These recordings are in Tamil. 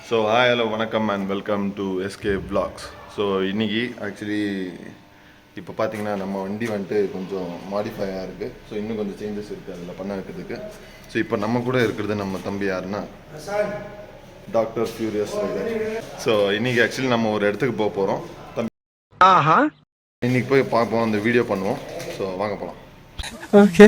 ஸோ ஹாய் ஹலோ வணக்கம் and welcome to SK vlogs. So இன்றைக்கி ஆக்சுவலி இப்போ பார்த்தீங்கன்னா நம்ம வண்டி வந்துட்டு கொஞ்சம் மாடிஃபையாக இருக்குது. ஸோ இன்னும் கொஞ்சம் சேஞ்சஸ் இருக்குது அதில் பண்ண வைக்கிறதுக்கு. ஸோ இப்போ நம்ம கூட இருக்கிறது நம்ம தம்பி யாருன்னா டாக்டர் ஃபியூரியஸ் ரைடர். ஸோ இன்றைக்கி ஆக்சுவலி நம்ம ஒரு இடத்துக்கு போக போகிறோம். தம்பி இன்றைக்கி போய் பார்ப்போம், அந்த வீடியோ பண்ணுவோம். ஸோ வாங்க போகலாம். ஓகே.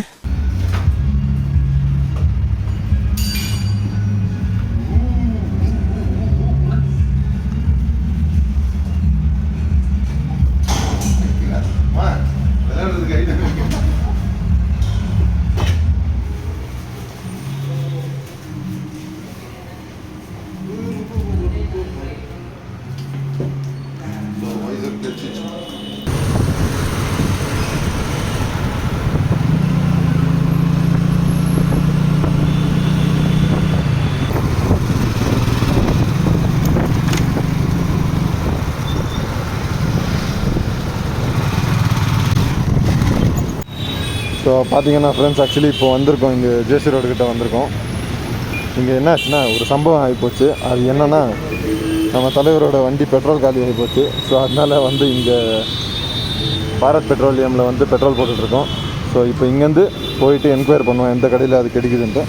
ஸோ பார்த்தீங்கன்னா ஃப்ரெண்ட்ஸ், ஆக்சுவலி இப்போ வந்திருக்கோம், இங்கே ஜேசி ரோடு கிட்ட வந்திருக்கோம். இங்கே என்ன ஆச்சுன்னா ஒரு சம்பவம் ஆகிப்போச்சு. அது என்னென்னா, நம்ம தலைவரோட வண்டி பெட்ரோல் காலி ஆகிப்போச்சு. ஸோ அதனால் இங்கே பாரத் பெட்ரோலியமில் பெட்ரோல் போட்டுட்ருக்கோம். ஸோ இப்போ இங்கேருந்து போயிட்டு என்கொயரி பண்ணுவோம் எந்த கடையில் அது கிடைக்குதுன்ட்டு.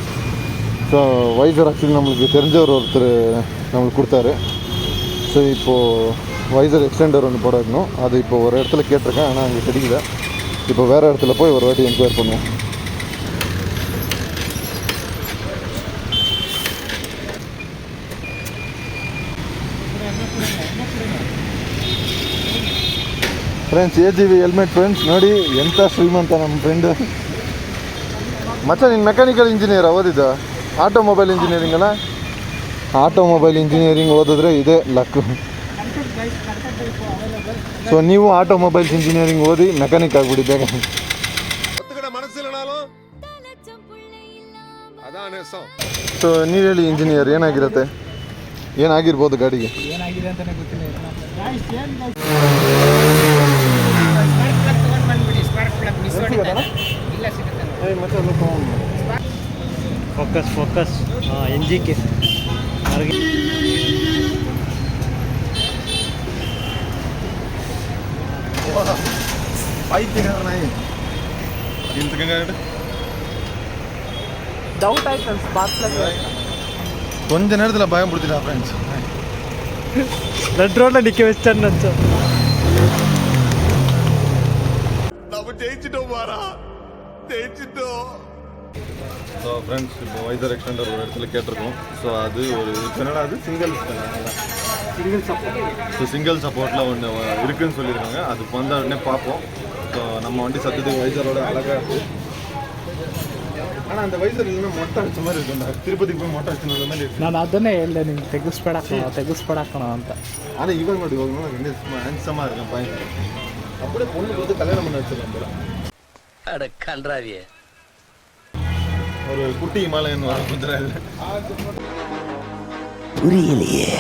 ஸோ வைசர் ஆக்சுவலி நம்மளுக்கு தெரிஞ்சவர் ஒருத்தர் நம்மளுக்கு கொடுத்தாரு. ஸோ இப்போது வைசர் எக்ஸ்டெண்டர் ஒன்று போட வைக்கணும். அது இப்போ ஒரு இடத்துல கேட்டிருக்கேன், ஆனால் அங்கே கிடைக்கல. இப்போ வேறு இடத்துல போய் ஒரு வாட்டி என்கொயரி பண்ணுவோம். ಫ್ರೆಂಡ್ಸ್, AGV ಹೆಲ್ಮೆಟ್ ಫ್ರೆಂಡ್ಸ್ ನೋಡಿ ಎಂಥ ಶ್ರೀಮಂತ ನಮ್ಮ ಫ್ರೆಂಡ್. ಮಚ್ಚ, ನೀನು ಮೆಕ್ಯಾನಿಕಲ್ ಇಂಜಿನಿಯರ್ ಓದಿದ್ದ? ಆಟೋಮೊಬೈಲ್ ಇಂಜಿನಿಯರಿಂಗ್ ಅಲ್ಲ? ಆಟೋಮೊಬೈಲ್ ಇಂಜಿನಿಯರಿಂಗ್ ಓದಿದ್ರೆ ಇದೇ ಲಕ್ಕು. ಸೊ ನೀವು ಆಟೋಮೊಬೈಲ್ಸ್ ಇಂಜಿನಿಯರಿಂಗ್ ಓದಿ ಮೆಕ್ಯಾನಿಕ್ ಆಗಿಬಿಟ್ಟಿದ್ದಾಗ ಸೊ ನೀವು ಹೇಳಿ, ಇಂಜಿನಿಯರ್ ಏನಾಗಿರುತ್ತೆ, ಏನಾಗಿರ್ಬೋದು ಗಾಡಿಗೆ? ಫೋಕಸ್ ಫೋಕಸ್ ಎಂಜಿಕೆ டவுட் ஆயிடுச்சு ஸ்பார்க்ல. கொஞ்ச நேரத்தில் பயம் பிடிச்சிட்டா ஃப்ரெண்ட்ஸ். ரெட் ரோட்ல நிக்க வச்சிட்டேன்னு நினைச்சோம். நம்ம ஜெயிச்சிட்டோம் பாரா, ஜெயிச்சிட்டோம். ஸோ ஃப்ரெண்ட்ஸ், இப்போ வைசர் எக்ஸ்டெண்டர் ஒரு இடத்துல கேட்டிருக்கோம். ஸோ அது ஒரு என்னடா, அது சிங்கிள் சப்போர்ட். ஸோ சிங்கிள் சப்போர்ட்டில் ஒன்று இருக்குதுன்னு சொல்லியிருக்காங்க. அதுக்கு வந்த உடனே பார்ப்போம். ஸோ நம்ம வண்டி சத்தத்துக்கு வைசரோட அழகாக இருக்குது. ஆனால் அந்த வைசர் இல்லைன்னா மொட்டை அடிச்ச மாதிரி இருக்கும்டா. திருப்பதிக்கு போய் மொட்டை அடிச்ச மாதிரி இருக்கு. ನಾನು ಅದನ್ನೇ ಹೇಳಿದೆ, ನಿಮ್ಗೆ ತೆಗಿಸ್ಬೇಡಾಕೋಣ ಅಂತ. ஆனால் இவன் ನೋಡಿ ரெண்டு ஹேண்ட்ஸமாக இருக்கேன் பையன். அப்படியே பொண்ணு பார்த்து கல்யாணம் பண்ண வச்சிருக்கேன் போல. அட கன்றாவியே, ஒரு குட்டி இமாலயன் வர குதிரை புரியலையே.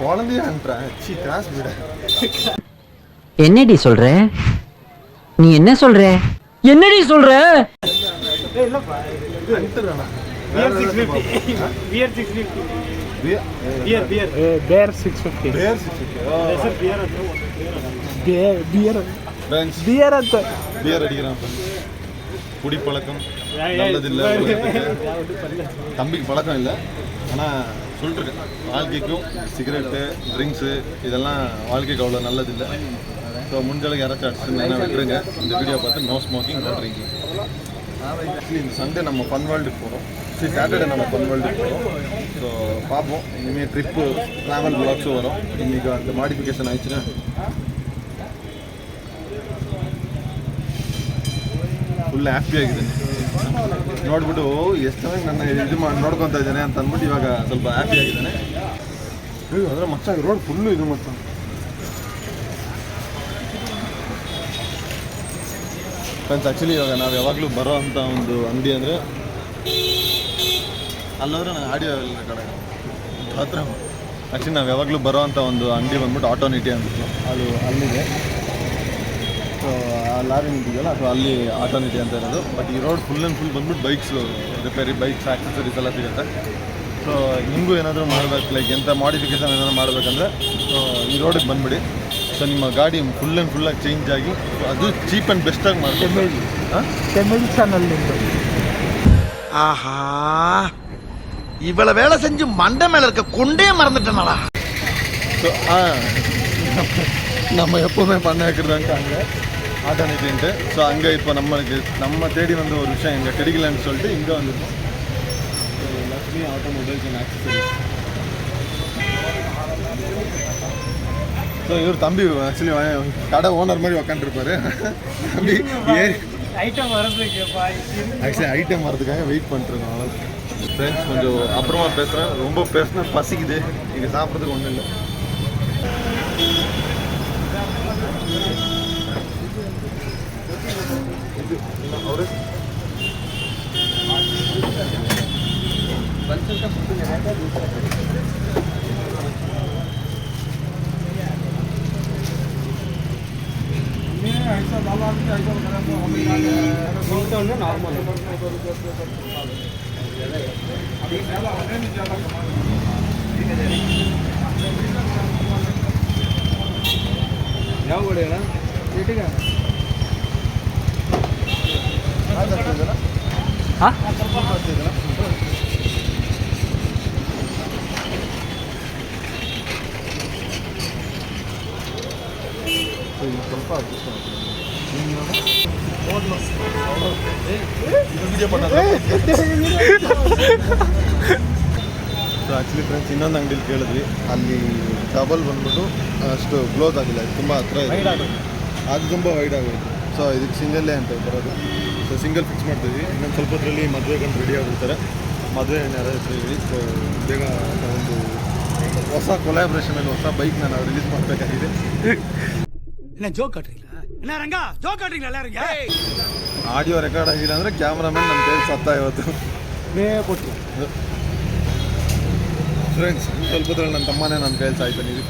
குழந்தைய அனுப்புறேன். கிராஸ் வீட என்னடி சொல்ற? நீ என்ன சொல்ற? என்னடி சொல்ற? பியர் அடிக்கிறான். குடி பழக்கம் நல்லதில்லை. தம்பிக்கு பழக்கம் இல்லை, ஆனால் சொல்லிட்டுருக்கேன், வாழ்க்கைக்கும் சிகரெட்டு ட்ரிங்க்ஸு இதெல்லாம் வாழ்க்கைக்கு அவ்வளோ நல்லதில்லை. ஸோ முடிஞ்சளவுக்கு யாராச்சும் அடிச்சுருந்தா விட்டுருங்க. இந்த வீடியோ பார்த்து நோ ஸ்மோக்கிங், நோ ட்ரிங்கிங். இந்த சண்டே நம்ம ஃபன் வேர்ல்டுக்கு போகிறோம். சாட்டர்டே நம்ம ஃபன் வேர்ல்டுக்கு போகிறோம். ஸோ பார்ப்போம். இனிமேல் ட்ரிப்பு ட்ராவல் வ்ளாக்ஸும் வரும். இன்றைக்கி அந்த மாடிஃபிகேஷன் ஆயிடுச்சுன்னா ಫುಲ್ ಹ್ಯಾಪಿ ಆಗಿದ್ದೇನೆ ನೋಡ್ಬಿಟ್ಟು. ಎಷ್ಟು ಚೆನ್ನಾಗಿ ನನ್ನ ಇದು ನೋಡ್ಕೊತಾ ಇದ್ದೇನೆ ಅಂತ ಅಂದ್ಬಿಟ್ಟು ಇವಾಗ ಸ್ವಲ್ಪ ಹ್ಯಾಪಿ ಆಗಿದ್ದಾನೆ. ಅಂದರೆ ಮಚ್ಚ ರೋಡ್ ಫುಲ್ಲು ಇದು ಮಚ್ಚ. ಫ್ರೆಂಡ್ಸ್, ಆ್ಯಕ್ಚುಲಿ ಇವಾಗ ನಾವು ಯಾವಾಗಲೂ ಬರೋ ಅಂಥ ಒಂದು ಅಂಗಡಿ ಅಂದರೆ ಅಲ್ಲೋದ್ರೆ ನಾನು ಆಡಿಯೋ ಇಲ್ಲ ಕಡೆ ಹತ್ರ. ಆ್ಯಕ್ಚುಲಿ ನಾವು ಯಾವಾಗಲೂ ಬರೋ ಅಂಥ ಒಂದು ಅಂಗಡಿ ಬಂದ್ಬಿಟ್ಟು ಆಟೋನಿಟಿ ಅಂದ್ಬಿಟ್ಟು ಅದು ಅಲ್ಲಿದೆ. ಸೊ ಆ ಲಾರಿ ನಿಂತಿದೆಯಲ್ಲ ಸೊ ಅಲ್ಲಿ ಆಟೋನಿಟಿ ಅಂತ ಇರೋದು. ಬಟ್ ಈ ರೋಡ್ ಫುಲ್ ಆ್ಯಂಡ್ ಫುಲ್ ಬಂದ್ಬಿಟ್ಟು ಬೈಕ್ಸು ರಿಪೇರಿ, ಬೈಕ್ಸ್ ಆಕ್ಸೆಸರೀಸ್ ಎಲ್ಲ ಸಿಗುತ್ತೆ. ಸೊ ನಿಮಗೂ ಏನಾದರೂ ಮಾಡಬೇಕು, ಲೈಕ್ ಎಂಥ ಮಾಡಿಫಿಕೇಷನ್ ಏನಾದರೂ ಮಾಡಬೇಕಂದ್ರೆ ಸೊ ಈ ರೋಡಿಗೆ ಬಂದುಬಿಡಿ. ಸೊ ನಿಮ್ಮ ಗಾಡಿ ಫುಲ್ ಆ್ಯಂಡ್ ಫುಲ್ಲಾಗಿ ಚೇಂಜ್ ಆಗಿ ಅದು ಚೀಪ್ ಆ್ಯಂಡ್ ಬೆಸ್ಟಾಗಿ ಮಾಡ್ತೀವಿ. தமிழ் சேனல் ஆஹா இவ்வளவு வேலை செஞ்சு மண்டை மேல இருக்க கொண்டே மறந்துட்டேனாடா. ஸோ நம்ம எப்போவுமே பண்ண வைக்கிறதாங்க அங்கே ஆட்டோனிட்டின்ட்டு. ஸோ அங்கே இப்போ நம்ம தேடி வந்த ஒரு விஷயம் இங்கே கிடைக்கலன்னு சொல்லிட்டு இங்கே வந்துருக்கோம். Lakshmi automobiles and accessories. So இவர் தம்பி ஆக்சுவலி கடை ஓனர் மாதிரி உக்காந்துருப்பாரு. தம்பி ஏறி ஐட்டம் வரதுக்கு ஆக்சுவலி ஐட்டம் வரதுக்காக வெயிட் பண்ணிட்டுருக்கோம். அவ்வளோ ஃப்ரெண்ட்ஸ் கொஞ்சம் அப்புறமா பேசுகிறேன். ரொம்ப பேசினா பசிக்குது, இங்கே சாப்பிட்றதுக்கு ஒன்றும் இல்லை. நார்மல் ಯಾವ ಗಾಡಿ ಅಣ್ಣ ಸೀಟಿಗ ಹಾಂ ಸ್ವಲ್ಪ ವಿಡಿಯೋ ಮಾಡೋದು. ಸೊ ಆ್ಯಕ್ಚುಲಿ ಫ್ರೆಂಡ್ಸ್ ಇನ್ನೊಂದು ಅಂಗಡಿಲಿ ಕೇಳಿದ್ವಿ, ಅಲ್ಲಿ ಡಬಲ್ ಬಂದ್ಬಿಟ್ಟು ಅಷ್ಟು ಕ್ಲೋಸ್ ಆಗಿಲ್ಲ, ತುಂಬ ಹತ್ರ ಇದೆ, ಅದು ತುಂಬ ವೈಡ್ ಆಗೋಯ್ತು. ಸೊ ಇದಕ್ಕೆ ಸಿಂಗಲ್ಲೇ ಅಂತ ಬರೋದು. ಸೊ ಸಿಂಗಲ್ ಫಿಕ್ಸ್ ಮಾಡ್ತೀವಿ. ಇನ್ನೊಂದು ಸ್ವಲ್ಪ ಹೊತ್ತರಲ್ಲಿ ಮದುವೆಗಂಡು ರೆಡಿ ಆಗಿರ್ತಾರೆ. ಮದುವೆ ಯಾರ ಹೆಸರು ಹೇಳಿ. ಸೊ ಬೇಗ ಒಂದು ಹೊಸ ಕೊಲಾಬ್ರೇಷನಲ್ಲಿ ಹೊಸ ಬೈಕ್ನ ನಾವು ರಿಲೀಸ್ ಮಾಡಬೇಕಾಗಿದೆ. ಆಡಿಯೋ ರೆಕಾರ್ಡ್ ಆಗಿಲ್ಲ ಅಂದರೆ ಕ್ಯಾಮ್ರಾಮನ್ ನಮ್ಮ ಕೈಲಿ ಸತ್ತ ಇವತ್ತು. ಫ್ರೆಂಡ್ಸ್ ಸ್ವಲ್ಪದ್ರಲ್ಲಿ ನನ್ನ ತಮ್ಮನೇ ನನ್ನ ಕೈಲಿ ಸಾಯ್ತಾನೆ. ಇದು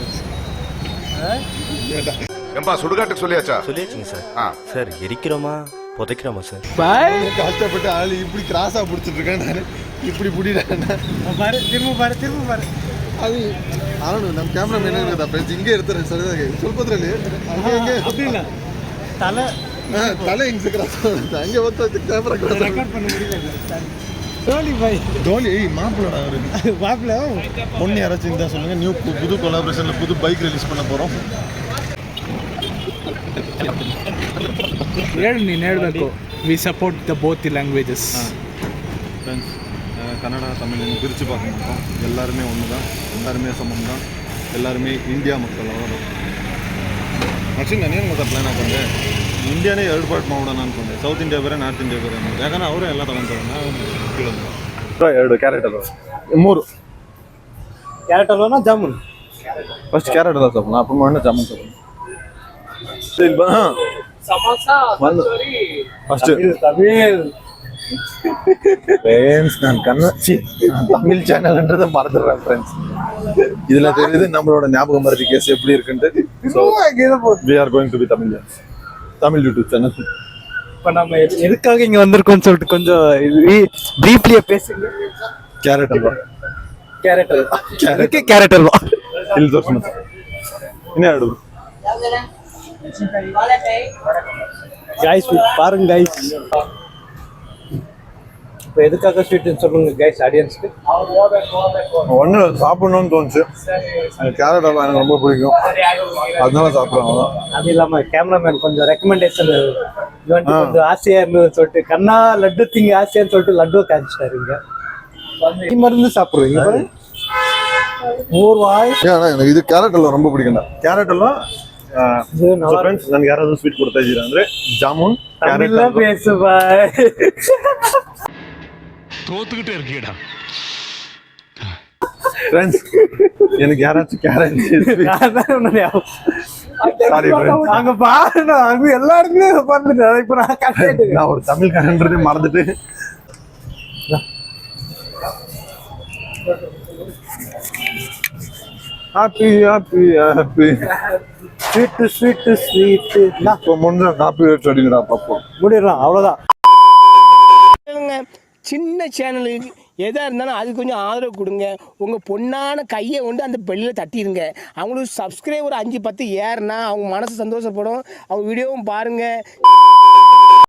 ஏம்பா சுடுகாட்டுக்கு சொல்லியாச்சா? சொல்லியாச்சுங்க சார். சார் எரிக்கிறோமா புதைக்கிறோமா சார்? கஷ்டப்பட்டு ஆள் இப்படி கிராஸாக பிடிச்சிட்டு இருக்கேன். நான் இப்படி பிடிக்கிறேன். பாரு திரும்ப பாரு ಅದು ಅವನು ನಮ್ಮ ಕ್ಯಾಮ್ರಾ ಮೇನ್ ಇರೋದಾ ಫ್ರೆಂಡ್ಸ್ ಹಿಂಗೆ ಇರ್ತಾರೆ ಸರಿಯಾಗಿ ಸ್ವಲ್ಪದ್ರಲ್ಲಿ ಹಂಗೆ அப்படிಲ್ಲ தலை ತಲೆ ಹಿಂಗೆ ಕ್ರಾಸ್ ಆಗುತ್ತೆ, ಹಂಗೆ ಓದ್ತಾ ಕ್ಯಾಮ್ರಾ ரெக்கார்ட் பண்ண முடியல. தோனி பாய் தோனி மாப்பிள்ளடா அவரு. மாப்பிள்ள பொண்ணு யாராச்சும் இருந்தால் சொல்லுங்கள். நியூ புது கொலாபரேஷனில் புது பைக் ரிலீஸ் பண்ண போகிறோம். ನೀನು ಹೇಳಬೇಕು V support the both the languages. Friends Kannada Tamil பிரித்து பார்க்க மாட்டோம். எல்லாருமே ஒன்று தான், எல்லாருமே சமம் தான், எல்லாருமே ಇಂಡಿಯಾ ಮಕ್ಕಳು ಅವರು. ಆ್ಯಕ್ಚುಲಿ ನಾನೇನು ಗೊತ್ತಾ ಪ್ಲ್ಯಾನ್ ಹಾಕೊಂಡೆ, ಇಂಡಿಯಾನೇ 2 ಪಾರ್ಟ್ ಮಾಡೋಣ ಅಂದ್ಕೊಂಡೆ. ಸೌತ್ ಇಂಡಿಯಾ ಬೇರೆ, ನಾರ್ತ್ ಇಂಡಿಯಾ ಬೇರೆ ಅನ್ನೋದು. ಯಾಕಂದರೆ ಅವರೇ ಎಲ್ಲ ತಗೊಂತಾರೆ. ನಾವು ಕೇಳೋದು 2 ಕ್ಯಾರೆಟ್ ಅಲ್ವಾ 3 ಕ್ಯಾರೆಟ್ ಅಲ್ವಾ ಜಾಮೂನ್. ಫಸ್ಟ್ ಕ್ಯಾರೆಟ್ ಅದ ಸ್ವಲ್ಪ ಅಪ್ಪ ಮಾಡಿ ಜಾಮೂನ್ ಸ್ವಲ್ಪ ಫಸ್ಟ್ ஃப்ரெண்ட்ஸ் நான் தமிழ் சேனல்ன்றதை மறந்துடுறேன் ஃப்ரெண்ட்ஸ். இதில் தெரியுது நம்மளோட ஞாபகம் மறதி கேஸ் எப்படி இருக்குன்ட்டு. So we are going to be Tamil YouTube channel. இப்போ நம்ம எதுக்காக இங்கே வந்திருக்கோம்னு சொல்லிட்டு கொஞ்சம் ப்ரீஃப்லியாக பேசுங்க. Carrot halwa. Carrot halwa. Carrot halwa ಇಲ್ಲಿ ತೋರಿಸೋಣ. ಇನ್ನೆರಡು கைஸ் பாருங்க கைஸ். இப்போ எதுக்காக ஸ்வீட்னு சொல்லுங்க கைஸ் ஆடியன்ஸ்க்கு. ஒன்று சாப்பிடணும்னு தோணுச்சு. எனக்கு கேரட் அல்வா எனக்கு ரொம்ப பிடிக்கும், அதனால சாப்பிட்றோம். அது இல்லாமல் கேமராமேன் கொஞ்சம் ரெக்கமெண்டேஷன் கொஞ்சம் ஆசையாக இருந்தது சொல்லிட்டு கண்ணா லட்டு திங்க ஆசையான்னு சொல்லிட்டு லட்டுவை காமிச்சிட்டாருங்க. மருந்து சாப்பிட்றீங்க ஏன்னா எனக்கு ಇದು ಕ್ಯಾರೆಟ್ ಅಲ್ವಾ ரொம்ப பிடிக்கும். ಕ್ಯಾರೆಟ್ ಅಲ್ವಾ ಫ್ರೆಂಡ್ಸ್ ನನಗೆ ಯಾರಾದರೂ ಸ್ವೀಟ್ ಕೊಡ್ತಾ ಇದ್ದೀರಾ ಅಂದರೆ ಜಾಮೂನ್ ಕ್ಯಾರೆಟ್ பேசுவா தோத்துக்கிட்டே இருக்கீடா ஃப்ரெண்ட்ஸ். எனக்கு யாராச்சும் கேரட் சாரி ஃப்ரெண்ட்ஸ். அங்க பாருங்க அங்க எல்லா இடத்துலயும் உட்கார்ந்துட்டு இப்போ நான் கரெக்ட் நான் ஒரு தமிழ்காரன்றதே மறந்துட்டு. Happy happy happy. ஸ்வீட்டு இப்போ முடிஞ்ச காப்பி ரேட் அடிக்கடா பார்ப்போம். முடிடலாம் அவ்வளோதான். சின்ன சேனலுக்கு எதாக இருந்தாலும் அது கொஞ்சம் ஆதரவு கொடுங்க. உங்கள் பொண்ணான கையை கொண்டு அந்த பெல்லில் தட்டிடுங்க. அவங்களுக்கு சப்ஸ்கிரைபர் 5-10 ஏறுனா அவங்க மனசு சந்தோஷப்படும். அவங்க வீடியோவும் பாருங்கள்.